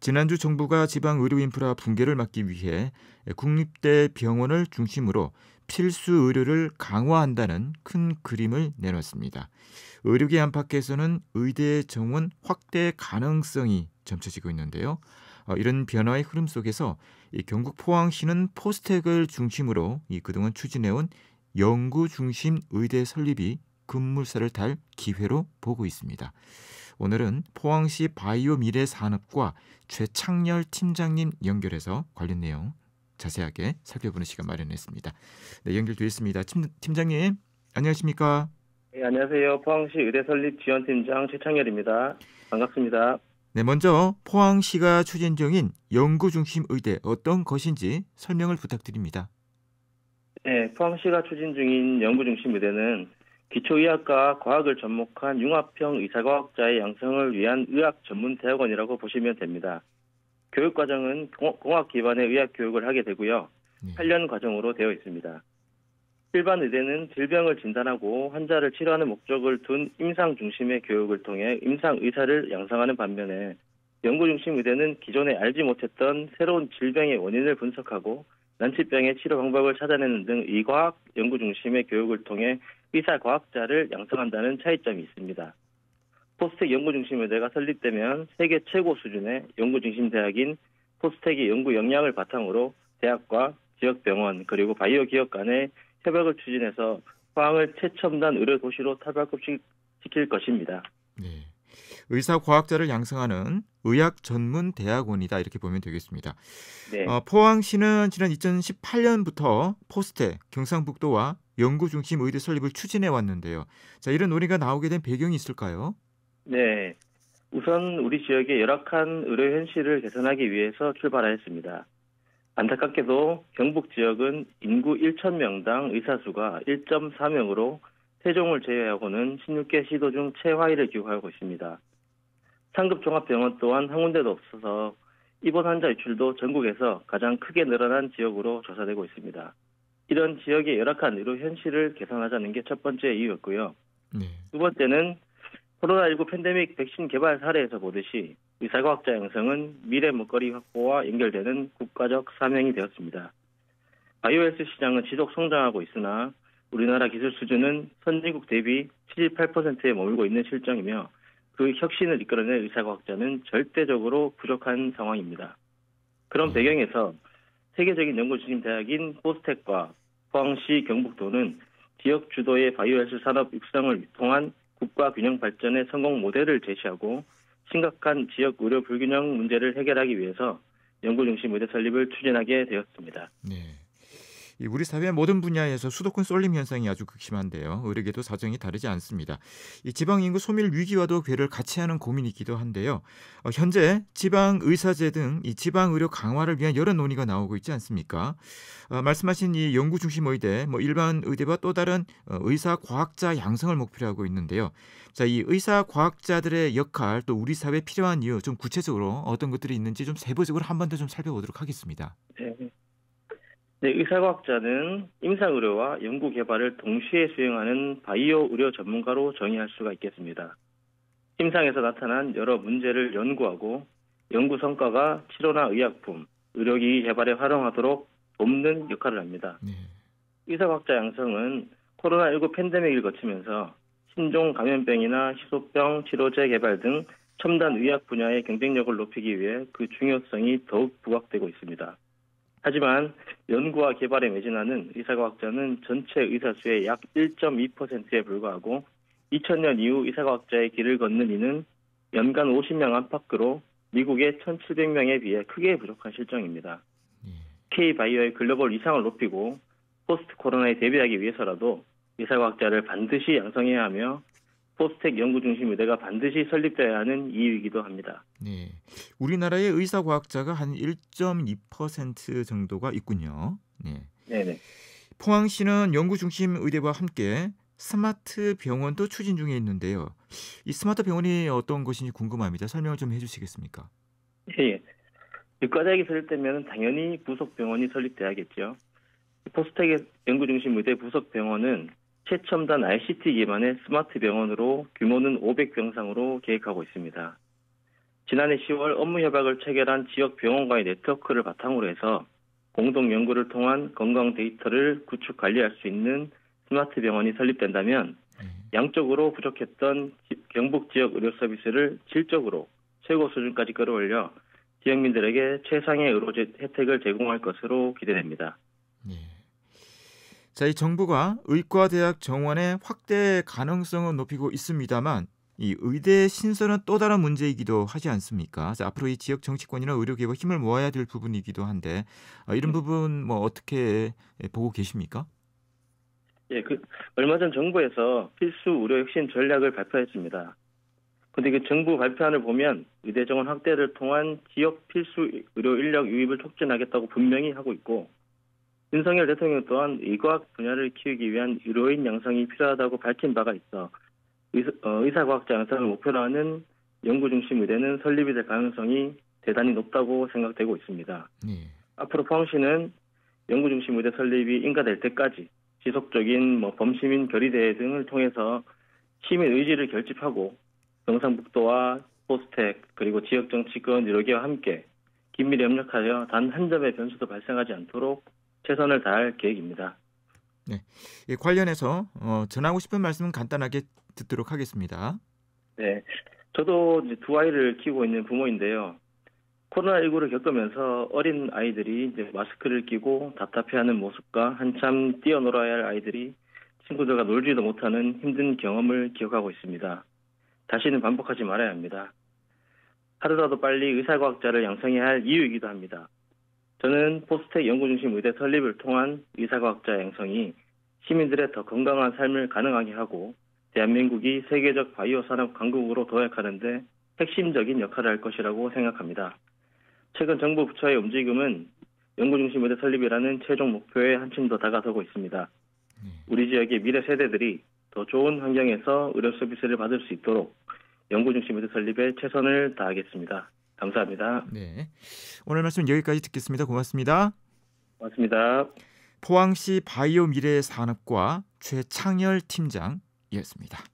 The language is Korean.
지난주 정부가 지방 의료 인프라 붕괴를 막기 위해 국립대 병원을 중심으로 필수 의료를 강화한다는 큰 그림을 내놨습니다. 의료계 안팎에서는 의대 정원 확대 가능성이 점쳐지고 있는데요. 이런 변화의 흐름 속에서 이 경북 포항시는 포스텍을 중심으로 그동안 추진해온 연구 중심 의대 설립이 급물살을 탈 기회로 보고 있습니다. 오늘은 포항시 바이오 미래 산업과 최창렬 팀장님 연결해서 관련 내용 자세하게 살펴보는 시간 마련했습니다. 네, 연결되어 있습니다. 팀장님, 안녕하십니까? 네, 안녕하세요. 포항시 의대 설립 지원팀장 최창렬입니다. 반갑습니다. 네, 먼저 포항시가 추진 중인 연구 중심 의대 어떤 것인지 설명을 부탁드립니다. 네, 포항시가 추진 중인 연구 중심 의대는 기초의학과 과학을 접목한 융합형 의사과학자의 양성을 위한 의학 전문 대학원이라고 보시면 됩니다. 교육 과정은 공학 기반의 의학 교육을 하게 되고요. 8년 과정으로 되어 있습니다. 일반 의대는 질병을 진단하고 환자를 치료하는 목적을 둔 임상 중심의 교육을 통해 임상 의사를 양성하는 반면에 연구 중심 의대는 기존에 알지 못했던 새로운 질병의 원인을 분석하고 난치병의 치료 방법을 찾아내는 등 의과학 연구 중심의 교육을 통해 의사과학자를 양성한다는 차이점이 있습니다. 포스텍 연구 중심 의대가 설립되면 세계 최고 수준의 연구 중심 대학인 포스텍의 연구 역량을 바탕으로 대학과 지역병원 그리고 바이오 기업 간의 협약을 추진해서 포항을 최첨단 의료 도시로 탈바꿈시킬 것입니다. 네, 의사과학자를 양성하는 의학 전문 대학원이다 이렇게 보면 되겠습니다. 네. 포항시는 지난 2018년부터 포스텍 경상북도와 연구 중심 의대 설립을 추진해 왔는데요. 자, 이런 논의가 나오게 된 배경이 있을까요? 네. 우선 우리 지역의 열악한 의료 현실을 개선하기 위해서 출발하였습니다. 안타깝게도 경북 지역은 인구 1,000명당 의사 수가 1.4명으로 세종을 제외하고는 16개 시도 중 최하위를 기록하고 있습니다. 상급 종합병원 또한 한 군데도 없어서 입원 환자 유출도 전국에서 가장 크게 늘어난 지역으로 조사되고 있습니다. 이런 지역의 열악한 의료 현실을 개선하자는 게 첫 번째 이유였고요. 네. 두 번째는 코로나19 팬데믹 백신 개발 사례에서 보듯이 의사과학자 양성은 미래 먹거리 확보와 연결되는 국가적 사명이 되었습니다. 바이오헬스 시장은 지속 성장하고 있으나 우리나라 기술 수준은 선진국 대비 78%에 머물고 있는 실정이며 그 혁신을 이끌어낼 의사과학자는 절대적으로 부족한 상황입니다. 그런 배경에서 세계적인 연구 중심 대학인 포스텍과 포항시 경북도는 지역 주도의 바이오헬스 산업 육성을 통한 국가 균형 발전의 성공 모델을 제시하고 심각한 지역 의료 불균형 문제를 해결하기 위해서 연구 중심 의대 설립을 추진하게 되었습니다. 네. 우리 사회의 모든 분야에서 수도권 쏠림 현상이 아주 극심한데요. 의료계도 사정이 다르지 않습니다. 이 지방 인구 소멸 위기와도 괴를 같이 하는 고민이기도 한데요. 현재 지방 의사제 등 이 지방 의료 강화를 위한 여러 논의가 나오고 있지 않습니까? 말씀하신 이 연구 중심 의대, 일반 의대와 또 다른 의사 과학자 양성을 목표로 하고 있는데요. 자, 이 의사 과학자들의 역할 또 우리 사회에 필요한 이유 좀 구체적으로 어떤 것들이 있는지 좀 세부적으로 한 번 더 좀 살펴보도록 하겠습니다. 네, 의사과학자는 임상의료와 연구개발을 동시에 수행하는 바이오 의료 전문가로 정의할 수가 있겠습니다. 임상에서 나타난 여러 문제를 연구하고 연구 성과가 치료나 의약품, 의료기기 개발에 활용하도록 돕는 역할을 합니다. 네. 의사과학자 양성은 코로나19 팬데믹을 거치면서 신종 감염병이나 희소병 치료제 개발 등 첨단 의학 분야의 경쟁력을 높이기 위해 그 중요성이 더욱 부각되고 있습니다. 하지만 연구와 개발에 매진하는 의사과학자는 전체 의사 수의 약 1.2%에 불과하고 2000년 이후 의사과학자의 길을 걷는 이는 연간 50명 안팎으로 미국의 1700명에 비해 크게 부족한 실정입니다. K바이오의 글로벌 위상을 높이고 포스트 코로나에 대비하기 위해서라도 의사과학자를 반드시 양성해야 하며 포스텍 연구 중심 의대가 반드시 설립되어야 하는 이유이기도 합니다. 네, 우리나라의 의사과학자가 한 1.2% 정도가 있군요. 네. 네네. 포항시는 연구 중심 의대와 함께 스마트 병원도 추진 중에 있는데요. 이 스마트 병원이 어떤 것인지 궁금합니다. 설명을 좀 해주시겠습니까? 예. 의과대학이 설립되면 당연히 부속 병원이 설립돼야겠죠. 포스텍의 연구 중심 의대 부속 병원은 최첨단 ICT 기반의 스마트 병원으로 규모는 500병상으로 계획하고 있습니다. 지난해 10월 업무 협약을 체결한 지역 병원과의 네트워크를 바탕으로 해서 공동 연구를 통한 건강 데이터를 구축 관리할 수 있는 스마트 병원이 설립된다면 양적으로 부족했던 경북 지역 의료 서비스를 질적으로 최고 수준까지 끌어올려 지역민들에게 최상의 의료 혜택을 제공할 것으로 기대됩니다. 예. 자, 이 정부가 의과대학 정원의 확대 가능성은 높이고 있습니다만 이 의대 신설은 또 다른 문제이기도 하지 않습니까? 자, 앞으로 이 지역 정치권이나 의료계가 힘을 모아야 될 부분이기도 한데 이런 부분 뭐 어떻게 보고 계십니까? 예, 얼마 전 정부에서 필수 의료 혁신 전략을 발표했습니다. 근데 그 정부 발표안을 보면 의대 정원 확대를 통한 지역 필수 의료 인력 유입을 촉진하겠다고 분명히 하고 있고, 윤석열 대통령 또한 의과학 분야를 키우기 위한 의료인 양성이 필요하다고 밝힌 바가 있어 의사과학자 양성을 목표로 하는 연구 중심 의대는 설립이 될 가능성이 대단히 높다고 생각되고 있습니다. 네. 앞으로 포항시는 연구 중심 의대 설립이 인가될 때까지 지속적인 범시민 결의대회 등을 통해서 시민 의지를 결집하고 경상북도와 포스텍 그리고 지역 정치권 의료계와 함께 긴밀히 협력하여 단 한 점의 변수도 발생하지 않도록 최선을 다할 계획입니다. 네, 관련해서 전하고 싶은 말씀은 간단하게 듣도록 하겠습니다. 네, 저도 이제 두 아이를 키우고 있는 부모인데요. 코로나19를 겪으면서 어린 아이들이 이제 마스크를 끼고 답답해하는 모습과 한참 뛰어놀아야 할 아이들이 친구들과 놀지도 못하는 힘든 경험을 기억하고 있습니다. 다시는 반복하지 말아야 합니다. 하루라도 빨리 의사과학자를 양성해야 할 이유이기도 합니다. 저는 포스텍 연구중심 의대 설립을 통한 의사과학자 양성이 시민들의 더 건강한 삶을 가능하게 하고 대한민국이 세계적 바이오 산업 강국으로 도약하는 데 핵심적인 역할을 할 것이라고 생각합니다. 최근 정부 부처의 움직임은 연구중심 의대 설립이라는 최종 목표에 한층 더 다가서고 있습니다. 우리 지역의 미래 세대들이 더 좋은 환경에서 의료 서비스를 받을 수 있도록 연구중심 의대 설립에 최선을 다하겠습니다. 감사합니다. 네, 오늘 말씀 여기까지 듣겠습니다. 고맙습니다. 고맙습니다. 포항시 바이오 미래 산업과 최창열 팀장이었습니다.